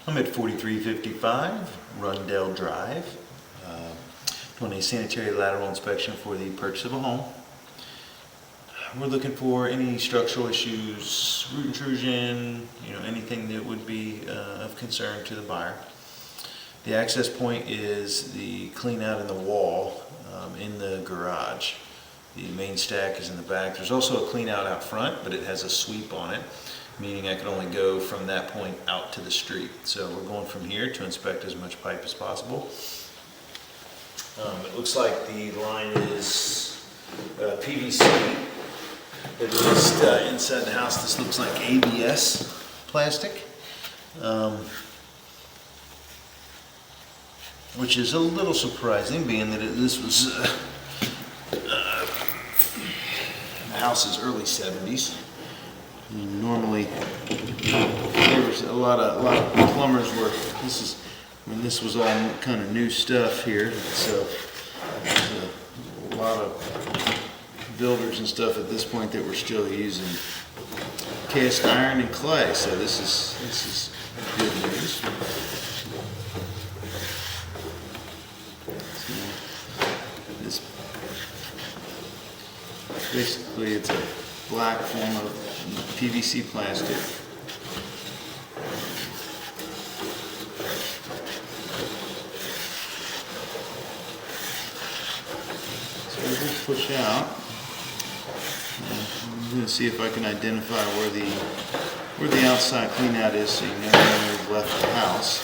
I'm at 4355 Rundell Drive, doing a sanitary lateral inspection for the purchase of a home. We're looking for any structural issues, root intrusion, anything that would be of concern to the buyer. The access point is the clean out in the wall in the garage. The main stack is in the back. There's also a clean out front, but it has a sweep on it, meaning I can only go from that point out to the street. So we're going from here to inspect as much pipe as possible. It looks like the line is PVC. At least inside the house, this looks like ABS plastic, which is a little surprising, being that this was the house is early 70s. Normally, there was a lot of plumbers were. This was all kind of new stuff here. So there's a lot of builders and stuff at this point that were still using cast iron and clay. So this is good news. So this basically it's a black form of PVC plastic. So we'll push out. I'm going to see if I can identify where the outside clean out is, so you know when we've left the house.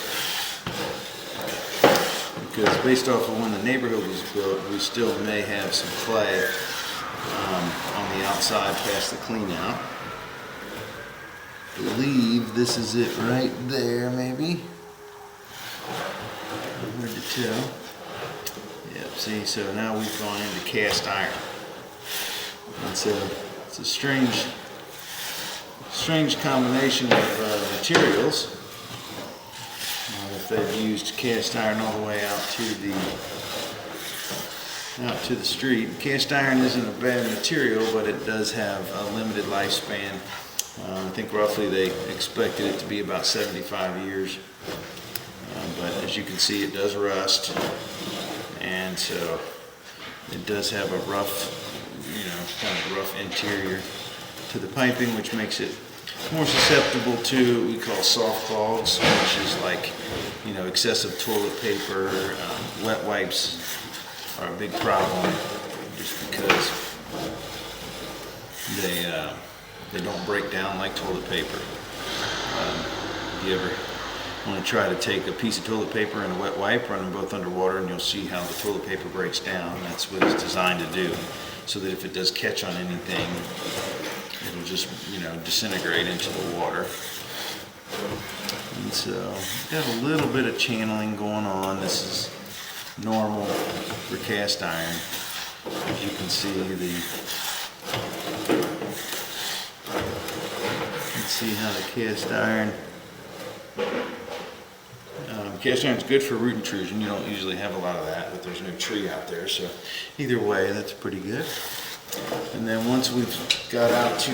Because based off of when the neighborhood was built, we still may have some clay on the outside past the clean out. I believe this is it right there, maybe. Hard to tell. Yep, see, so now we've gone into cast iron. It's a strange combination of materials. If they've used cast iron all the way out to the street. Cast iron isn't a bad material, but it does have a limited lifespan. I think roughly they expected it to be about 75 years. But as you can see, it does rust, and so it does have a rough, kind of rough interior to the piping, which makes it more susceptible to what we call soft clogs, which is like, excessive toilet paper. Wet wipes are a big problem just because they don't break down like toilet paper. If you ever want to try to take a piece of toilet paper and a wet wipe, run them both underwater, and you'll see how the toilet paper breaks down. That's what it's designed to do, so that if it does catch on anything, it'll just, disintegrate into the water. And so, got a little bit of channeling going on. This is normal for cast iron. As you can see, let's see how the cast iron. Cast iron is good for root intrusion. You don't usually have a lot of that, but there's no tree out there, so either way, that's pretty good. And then once we've got out to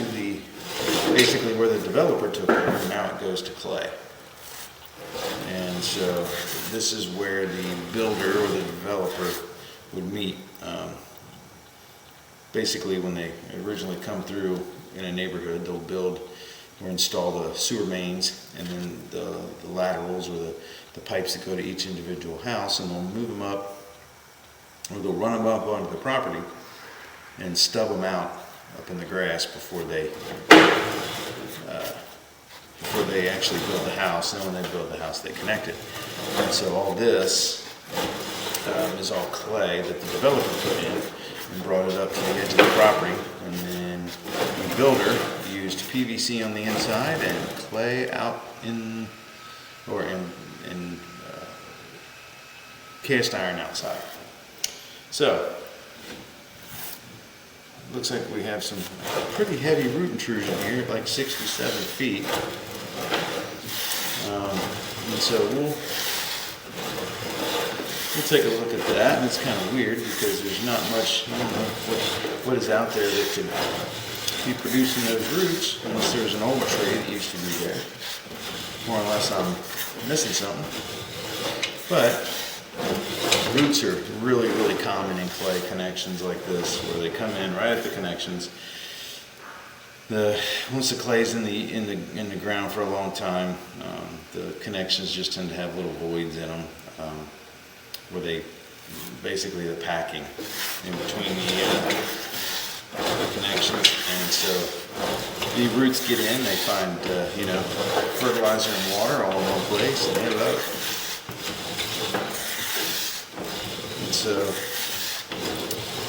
basically where the developer took over, now it goes to clay. And so this is where the builder or the developer would meet. Basically, when they originally come through in a neighborhood, they'll build or install the sewer mains, and then the laterals or the pipes that go to each individual house, and they'll move them up, or they'll run them up onto the property and stub them out up in the grass before they actually build the house. And then when they build the house, they connect it. And so all this is all clay that the developer put in and brought it up to the edge of the property. And then the builder used PVC on the inside and clay out in cast iron outside. So looks like we have some pretty heavy root intrusion here, like 6 to 7 feet. And so we'll take a look at that. And it's kind of weird because there's not much, I don't know what is out there that could be producing those roots unless there's an old tree that used to be there. More or less I'm missing something. But roots are really, really common in clay connections like this, where they come in right at the connections. Once the clay's in the ground for a long time, the connections just tend to have little voids in them, where basically the packing in between the connections, and so the roots get in. They find fertilizer and water all in one place, and they love it. And so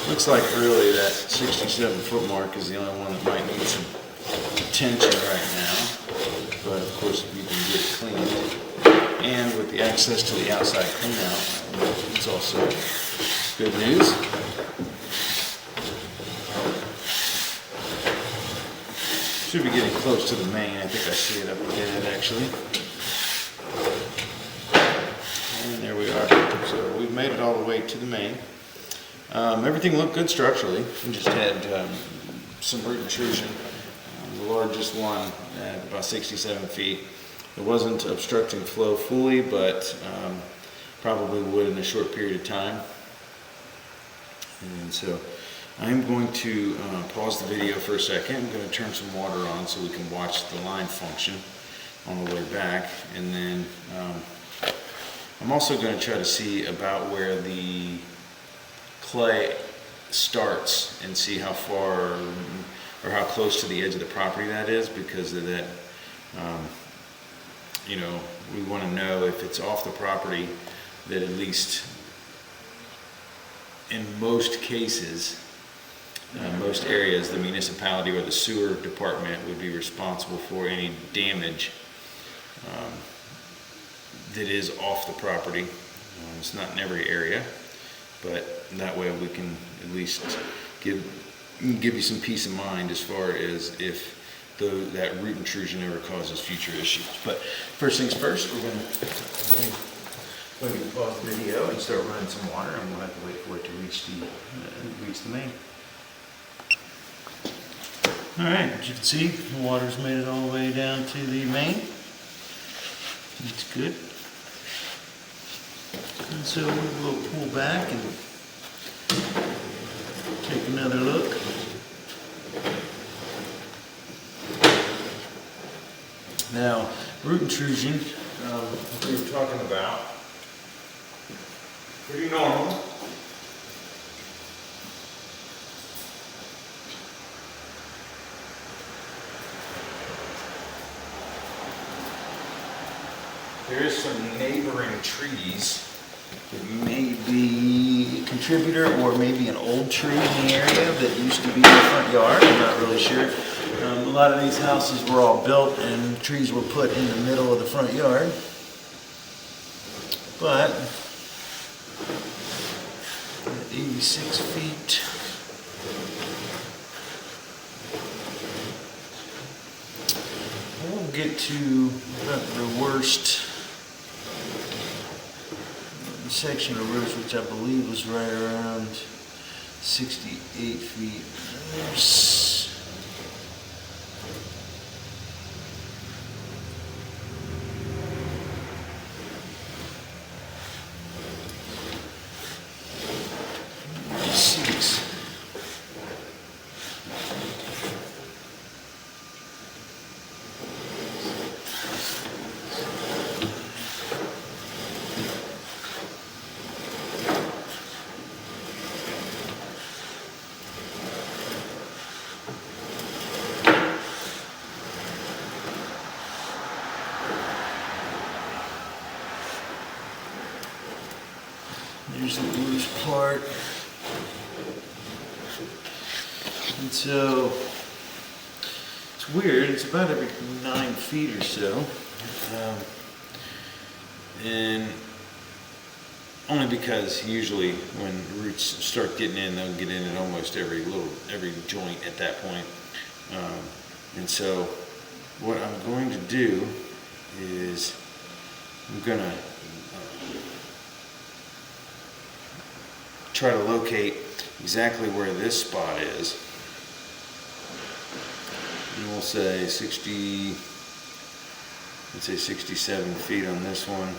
looks like really that 67-foot mark is the only one that might need some attention right now, but of course if you can get it cleaned, and with the access to the outside clean out, it's also good news. Should be getting close to the main. I think I see it up ahead actually. And there we are. So we've made it all the way to the main. Everything looked good structurally. We just had some root intrusion. The largest one at about 67 feet. It wasn't obstructing flow fully, but probably would in a short period of time. And so I'm going to pause the video for a second. I'm going to turn some water on so we can watch the line function on the way back. And then I'm also going to try to see about where the clay starts and see how far or how close to the edge of the property that is, because of that, we want to know if it's off the property, that at least in most cases, most areas, the municipality or the sewer department would be responsible for any damage that is off the property. It's not in every area, but that way we can at least give you some peace of mind as far as if that root intrusion ever causes future issues. But first things first, we're going to pause the video and start running some water, and we'll have to wait for it to reach the main. All right, as you can see, the water's made it all the way down to the main. It's good. And so we will pull back and take another look. Now, root intrusion, we were talking about, pretty normal. There is some neighboring trees that may be a contributor, or maybe an old tree in the area that used to be in the front yard. I'm not really sure. A lot of these houses were all built and trees were put in the middle of the front yard. But 86 feet. We'll get to about the worst section of roots, which I believe was right around 68 feet. Here's the bluish part. And so it's weird, it's about every 9 feet or so. And only because usually when roots start getting in, they'll get in at almost every joint at that point. And so what I'm going to do is I'm going to try to locate exactly where this spot is. we'll say 60, let's say 67 feet on this one.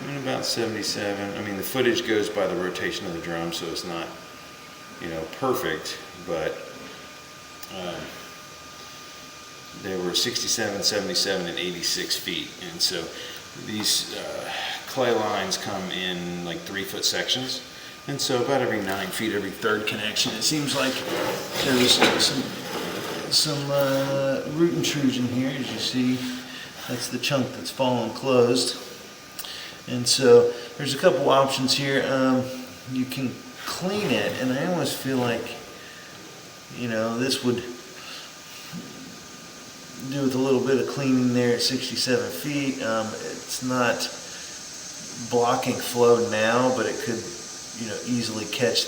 And about 77. I mean, the footage goes by the rotation of the drum, so it's not, perfect, but they were 67, 77, and 86 feet. And so these clay lines come in like 3-foot sections. And so about every 9 feet, every third connection, it seems like there's some root intrusion here. As you see, that's the chunk that's fallen closed. And so there's a couple options here. You can clean it, and I almost feel like, this would do with a little bit of cleaning there at 67 feet. It's not blocking flow now, but it could, easily catch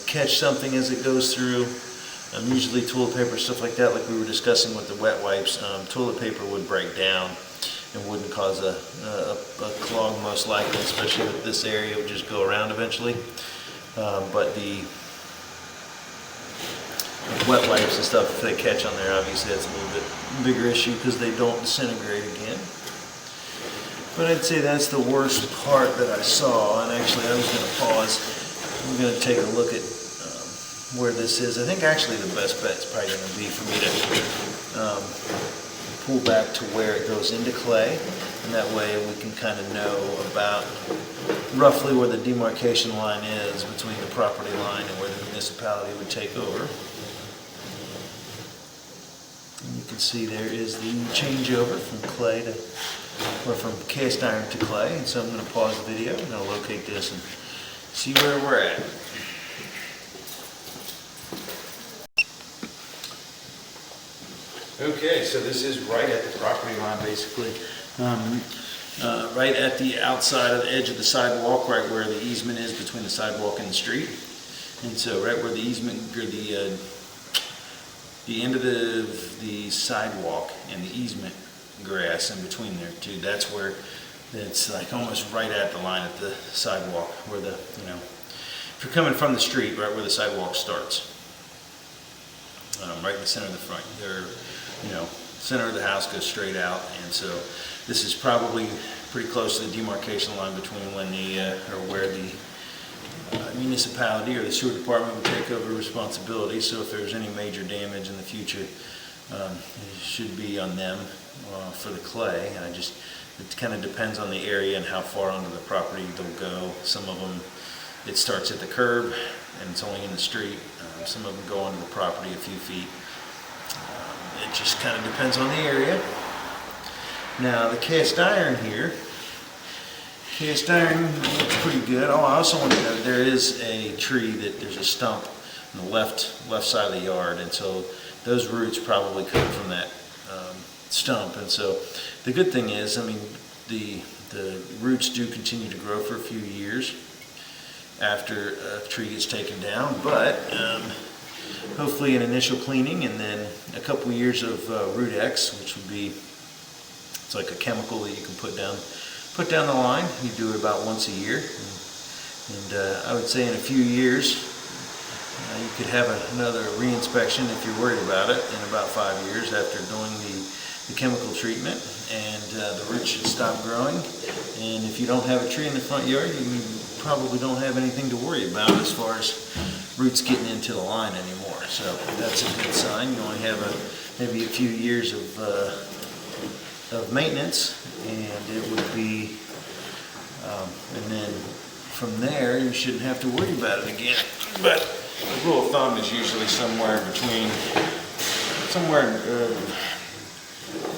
catch something as it goes through. Usually toilet paper, stuff like that, like we were discussing with the wet wipes, toilet paper would break down and wouldn't cause a clog most likely, especially with this area. It would just go around eventually. But the wet wipes and stuff, if they catch on there, obviously that's a little bit bigger issue because they don't disintegrate again. But I'd say that's the worst part that I saw, and actually I was going to pause. I'm going to take a look at where this is. I think actually the best bet is probably going to be for me to pull back to where it goes into clay, and that way we can kind of know about roughly where the demarcation line is between the property line and where the municipality would take over. And you can see there is the changeover from clay to, or from cast iron to clay. And so I'm going to pause the video. I'm going to locate this and see where we're at. Okay, so this is right at the property line, basically. Right at the outside of the edge of the sidewalk, right where the easement is between the sidewalk and the street. And so right where the easement, or the end of the sidewalk and the easement grass in between there too, that's where it's like almost right at the line at the sidewalk where the, if you're coming from the street, right where the sidewalk starts. Right in the center of the front, center of the house goes straight out, and so this is probably pretty close to the demarcation line between when where the municipality or the sewer department would take over responsibility. So if there's any major damage in the future, it should be on them for the clay. And it kind of depends on the area and how far onto the property they'll go. Some of them, it starts at the curb and it's only in the street. Some of them go onto the property a few feet. It just kind of depends on the area. Now the cast iron here, cast iron looks pretty good. Oh, I also want to note there is a tree there's a stump on the left side of the yard, and so those roots probably come from that stump. And so the good thing is, the roots do continue to grow for a few years after a tree gets taken down, but hopefully an initial cleaning and then a couple years of Root X, which would be, it's like a chemical that you can put down the line. You do it about once a year, and I would say in a few years you could have another re-inspection if you're worried about it in about 5 years after doing the chemical treatment, and the roots should stop growing. And if you don't have a tree in the front yard, you probably don't have anything to worry about as far as roots getting into the line anymore. So that's a good sign. You only have maybe a few years of maintenance, and it would be, and then from there you shouldn't have to worry about it again. But the rule of thumb is usually somewhere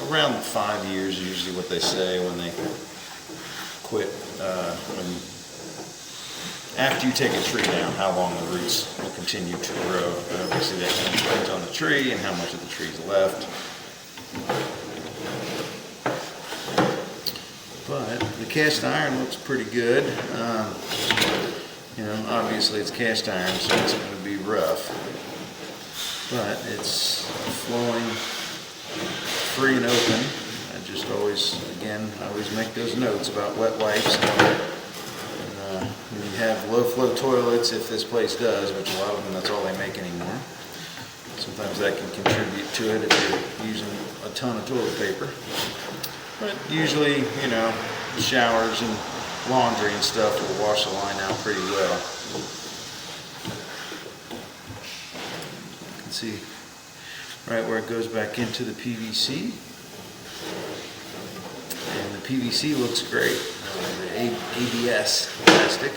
around 5 years is usually what they say when they quit. After you take a tree down, how long the roots will continue to grow. Obviously that kind of depends on the tree and how much of the tree is left. But the cast iron looks pretty good. Obviously it's cast iron, so it's going to be rough. But it's flowing free and open. I just always make those notes about wet wipes. And You have low flow toilets if this place does, which a lot of them, that's all they make anymore. Sometimes that can contribute to it if you're using a ton of toilet paper. But usually, you know, showers and laundry and stuff will wash the line out pretty well. You can see right where it goes back into the PVC. And the PVC looks great. The ABS plastic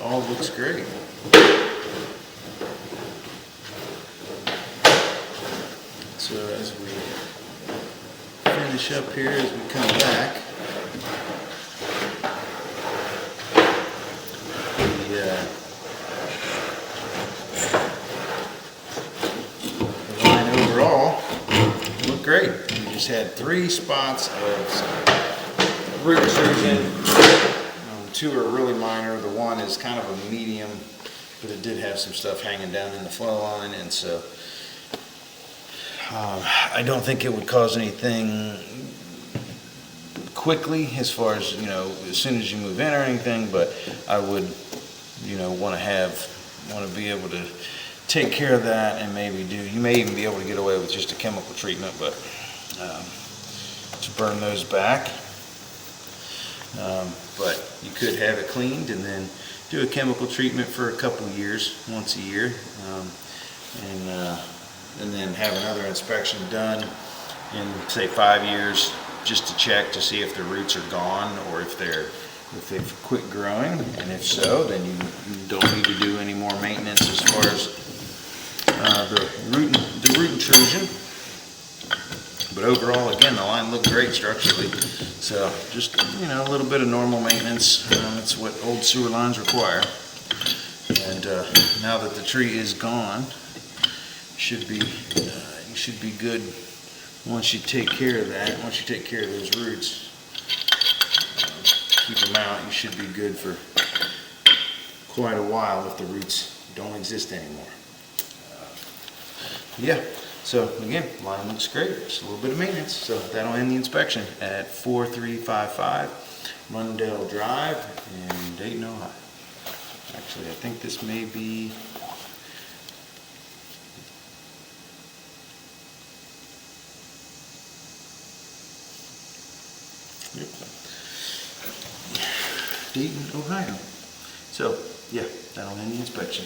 all looks great. So as we finish up here, as we come back, the line overall looked great. We just had 3 spots of root intrusion. 2 are really minor. The one is kind of a medium, but it did have some stuff hanging down in the flow line, and so I don't think it would cause anything quickly as far as, you know, as soon as you move in or anything, but I would, you know, want to be able to take care of that, and you may even be able to get away with just a chemical treatment, but to burn those back. But you could have it cleaned and then do a chemical treatment for a couple years, once a year, and then have another inspection done in, say, 5 years, just to check to see if the roots are gone or if they've quit growing. And if so, then you don't need to do any more maintenance as far as the root intrusion. But overall, again, the line looked great structurally. So just, you know, a little bit of normal maintenance. It's what old sewer lines require. And now that the tree is gone, you should be good once you take care of that. Once you take care of those roots, keep them out, you should be good for quite a while if the roots don't exist anymore. Yeah, so again, line looks great. Just a little bit of maintenance. So that'll end the inspection at 4355 Rundell Drive in Dayton, Ohio. Actually, I think this may be Dayton, Ohio. So, yeah, that'll end the inspection.